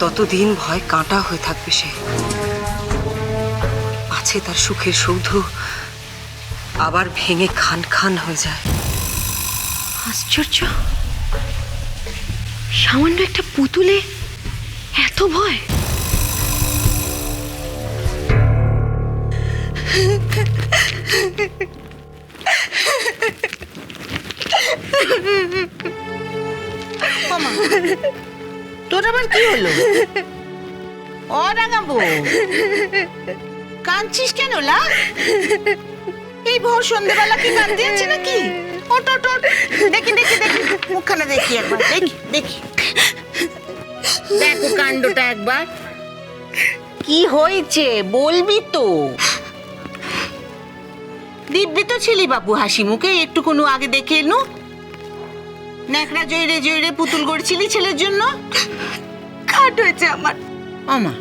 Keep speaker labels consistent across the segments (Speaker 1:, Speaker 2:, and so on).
Speaker 1: ততদিন ভয় কাঁটা হয়ে থাকবে সে। আছে তার সুখের সৌধ আবার ভেঙে খান খান হয়ে যায়।
Speaker 2: আশ্চর্য, সামান্য একটা পুতুলে এত ভয়।
Speaker 3: তোর আবার কি হলো? ও রাঙাবো, কাঁদছিস কেন লা? এই ভোর সন্ধ্যেবেলা কি কাঁদতে আছে নাকি? ওট ওট ওট, দেখি দেখি দেখি মুখখানা দেখি একবার, দেখি দেখি, দেখো কাণ্ডটা একবার। কি হয়েছে বলবি তো? দিব্যি তো ছিলি বাবু হাসি মুখে, একটু কোনো আগে দেখে এলু। ন্যাকড়া জয়রে জয়রে পুতুল গড়ছিলি ছেলের জন্য।
Speaker 2: কাট হয়েছে আমার।
Speaker 3: আমা,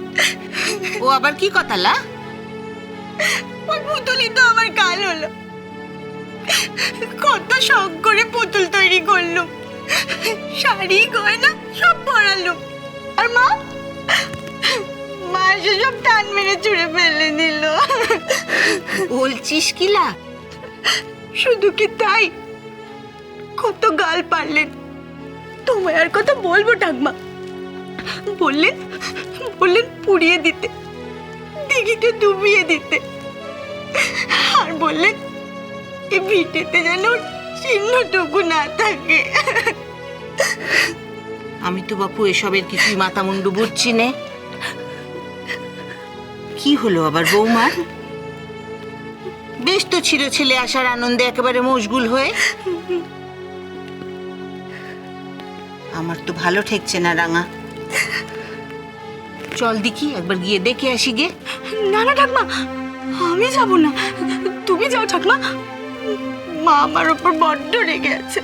Speaker 3: ও আবার কি কথা লা?
Speaker 2: ওই পুতুলই তো আমার কাল হলো। কত শখ করে পুতুল তৈরি করলুম, শাড়ি গয়না সব পরালুম, আর মা এসে সব টান মেরে ছুঁড়ে ফেলে দিল।
Speaker 3: বলছিস কি লা?
Speaker 2: শুধু কি তাই, কত গাল পারলেন। তোমায় আর কথা বলবো ঠাকমা? বললেন পুড়িয়ে দিতে, দিঘিতে ডুবিয়ে দিতে, আর বললেন এই ভিটেতে যেন চিহ্নটুকু না থাকে।
Speaker 3: আমি তো বাপু এসবের কিছুই মাথা মুন্ডু বুঝছি নে। কি হলো আবার বৌমার? বেশ তো ছিল ছেলে আসার আনন্দে একেবারে মশগুল হয়ে। আমার তো ভালো ঠেকছে না রাঙা। চল দেখি একবার গিয়ে দেখে আসি গে।
Speaker 2: না না ঠাকমা, আমি যাব না, তুমি যাও ঠাকমা। মা আমার উপর বড্ড রেগে আছে।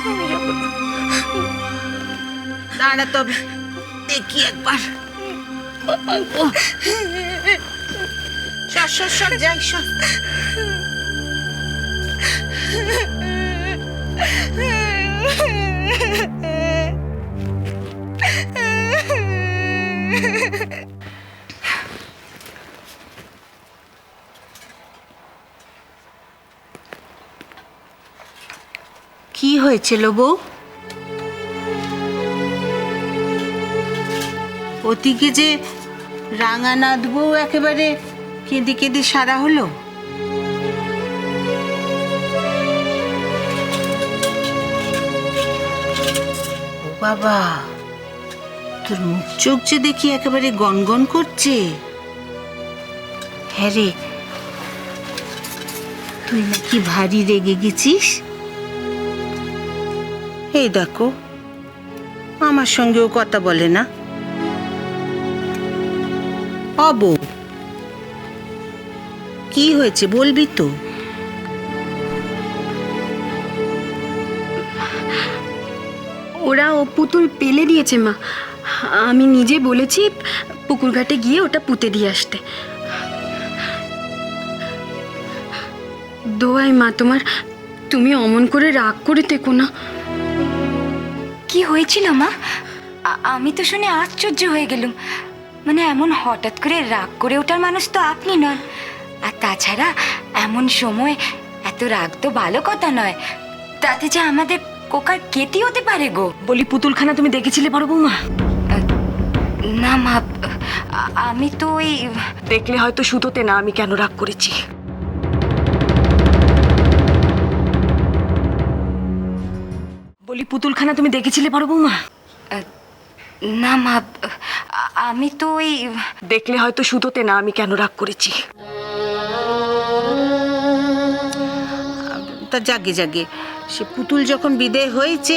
Speaker 2: আমি যাব না।
Speaker 3: দাঁড়া তবে দেখি একবার। সর সর সর, যাই সর। কি হয়েছিল বউ? ওদিকে যে রাঙানাথ বউ একেবারে কেঁদে কেঁদে সারা হলো। ও বাবা, তোর মুখ চোখ যে দেখি একেবারে গনগন করছে। হ্যাঁ রে, তুই নাকি ভারী রেগে গেছিস। এই দেখো, আমার সঙ্গেও কথা বলে না। অবু, কি হয়েছে বলবি তো?
Speaker 2: ওরা ও পুতুল পেলে দিয়েছে মা। আমি নিজে বলেছি পুকুর ঘাটে গিয়ে ওটা পুঁতে দিয়ে আসতে। দোয়াই মা তোমার, তুমি অমন করে রাগ করে থেকো না।
Speaker 4: কি হয়েছিল মা? আমি তো শুনে আশ্চর্য হয়ে গেলুম। মানে এমন হঠাৎ করে রাগ করে ওঠার মানুষ তো আপনি নন। আর তাছাড়া এমন সময় এত রাগ তো ভালো কথা নয়। তাতে যে আমাদের কোকার কেতি হতে পারে গো।
Speaker 2: বলি পুতুলখানা তুমি দেখেছিলে বড় বৌমা?
Speaker 4: না মা, আমি তো ওই
Speaker 2: দেখলে হয়তো সুতোতে না আমি কেন রাগ করেছি। বলি পুতুলখানা তুমি দেখেছিলে বড় বৌমা?
Speaker 4: না মা, আমি তো ওই
Speaker 2: দেখলে হয়তো সুতোতে না আমি কেন রাগ করেছি।
Speaker 3: তা জাগে জাগে, সে পুতুল যখন বিদায় হয়েছে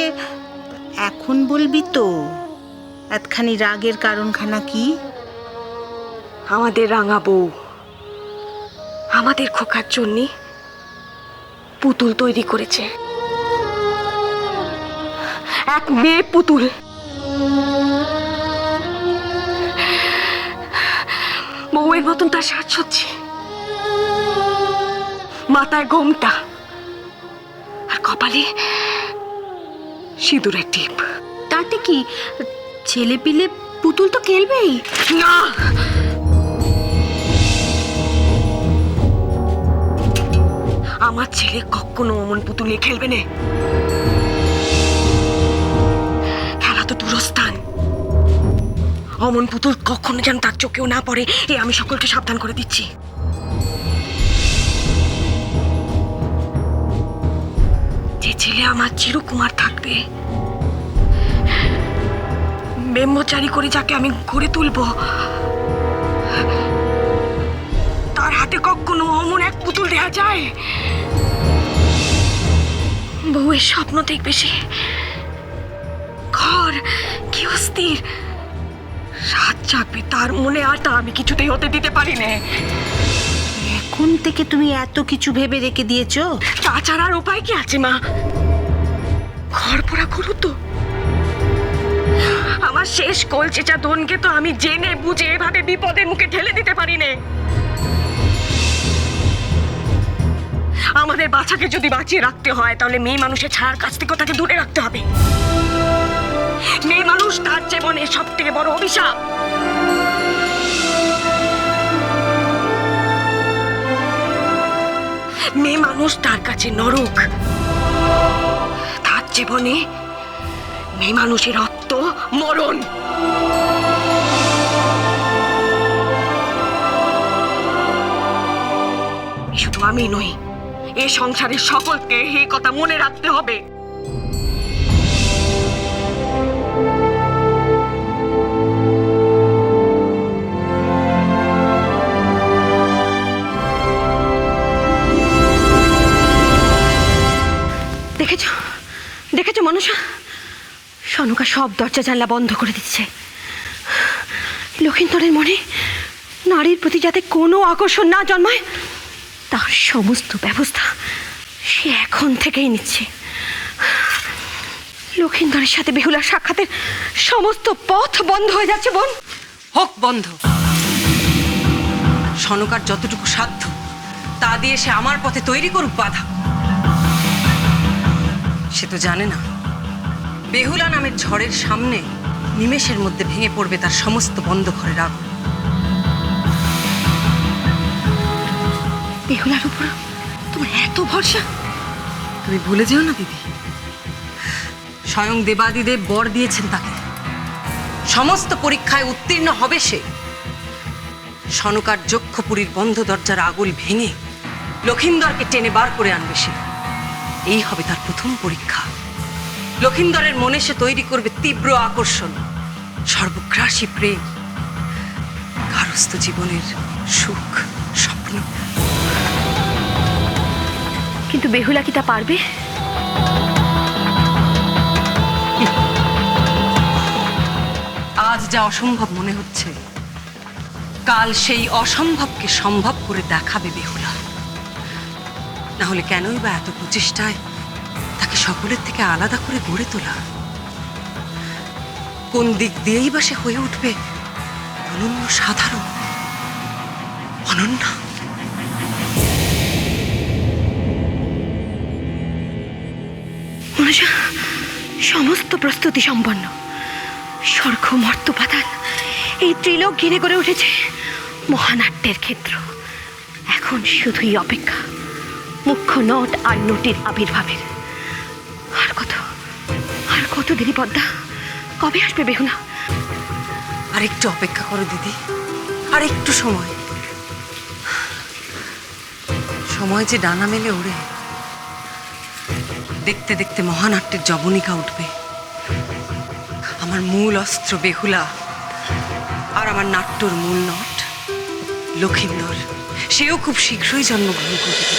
Speaker 3: এখন বলবি তো এতখানি রাগের কারণখানা কি?
Speaker 2: আমাদের রাঙা বউ আমাদের খোকার জন্য পুতুল তৈরি করেছে, এক মেয়ে পুতুল। বউয়ের মতন তার সাজসজ্জি, মাথায় ঘোমটা, আর কপালে সিঁদুরের টিপ। তাতে কি, ছেলে পিলে পুতুল তো খেলবেই।
Speaker 1: না, আমার ছেলে কখনো অমন পুতুল নিয়ে খেলবে না। খেলা তো দূরস্থান। অমন পুতুল কখনো যেন তার চোখেও না পড়ে, এ আমি সকলকে সাবধান করে দিচ্ছি। যে ছেলে আমার চিরকুমার থাকবে, ব্রহ্মচারী করে যাকে আমি গড়ে তুলব, তার হাতে কখনো অমন এক পুতুল দেয়া যায়? বউয়ের স্বপ্ন দেখবে সে, ঘর কি অস্থির, রাত জাগবে তার মনে, আর তা আমি কিছুতেই হতে দিতে পারি না।
Speaker 3: এখন থেকে তুমি এত কিছু ভেবে রেখে দিয়েছো?
Speaker 1: তাছাড়া আর উপায় কি আছে মা? ঘর পোড়া করু তো। আমার শেষ কলচেচা দনকে তো আমি জেনে বুঝে এভাবে বিপদের মুখে ঠেলে দিতে পারি না। আমাদের বাচ্চাকে যদি বাঁচিয়ে রাখতে হয়, তাহলে মেয়ে মানুষের ছায়ার কাছ থেকে তাকে দূরে রাখতে হবে। মেয়ে মানুষ তার জীবনে সব থেকে বড় অভিশাপ। মেয়ে মানুষ তার কাছে নরক। তার জীবনে মেয়ে মানুষের রক্ত মরণ। শুধু আমি নই, এ সংসারের সকলকে এই কথা মনে রাখতে হবে।
Speaker 2: দেখেছো দেখেছো মনসা, সনুকা সব দরজা জানলা বন্ধ করে দিচ্ছে। লক্ষিন্দরের মনে নারীর প্রতি যাতে কোনো আকর্ষণ না জন্মায়, তার সমস্ত ব্যবস্থা সে এখন থেকেই নিচ্ছে। লক্ষিন্দরের সাথে বেহুলার সাক্ষাতের সমস্ত পথ বন্ধ হয়ে যাচ্ছে। বোন,
Speaker 5: হোক বন্ধ। সনকার যতটুকু সাধ্য তা দিয়ে সে আমার পথে তৈরি করুক বাধা। সে তো জানে না বেহুলা নামের ঝড়ের সামনে নিমেষের মধ্যে ভেঙে পড়বে তার সমস্ত বন্ধ ঘরের আগুন।
Speaker 2: বেহুলার উপর তোমার এত ভরসা?
Speaker 5: তুমি ভুলে যেও না দিদি, স্বয়ং দেবাদিদেব বর দিয়েছেন তাকে। সমস্ত পরীক্ষায় উত্তীর্ণ হবে সে। সনকার যক্ষপুরীর বন্ধ দরজার আগুল ভেঙে লক্ষিন্দরকে টেনে বার করে আনবে সে। এই হবে তার প্রথম পরীক্ষা। লক্ষিন্দরের মনে সে তৈরি করবে তীব্র আকর্ষণ, সর্বগ্রাসী প্রেম, গারস্থ জীবনের সুখ স্বপ্ন।
Speaker 2: কিন্তু বেহুলা কি তা পারবে?
Speaker 5: আজ যা অসম্ভব মনে হচ্ছে, কাল সেই অসম্ভবকে সম্ভব করে দেখাবে বেহুলা। না হলে কেনই বা এত প্রচেষ্টায় তাকে সকলের থেকে আলাদা করে গড়ে তোলা? কোন দিক দিয়েই বা সে হয়ে উঠবে অনন্য, সাধারণ, অনন্য।
Speaker 2: মনসা, সমস্ত প্রস্তুতি সম্পন্ন। স্বর্গ মর্ত পাতাল এই ত্রিলোক ঘিরে গড়ে উঠেছে মহানাট্যের ক্ষেত্র। এখন শুধুই অপেক্ষা মুখ্য নট আর নটির আবির্ভাবের। আর কত দেরি পদ্মা? কবে আসবে বেহুলা?
Speaker 5: আর একটু অপেক্ষা করো দিদি, আর একটু সময়। সময় যে ডানা মেলে ওড়ে, দেখতে দেখতে মহানাট্যের জবনিকা উঠবে। আমার মূল অস্ত্র বেহুলা, আর আমার নাট্যর মূল নট লক্ষিন্দর, সেও খুব শীঘ্রই জন্মগ্রহণ করবে।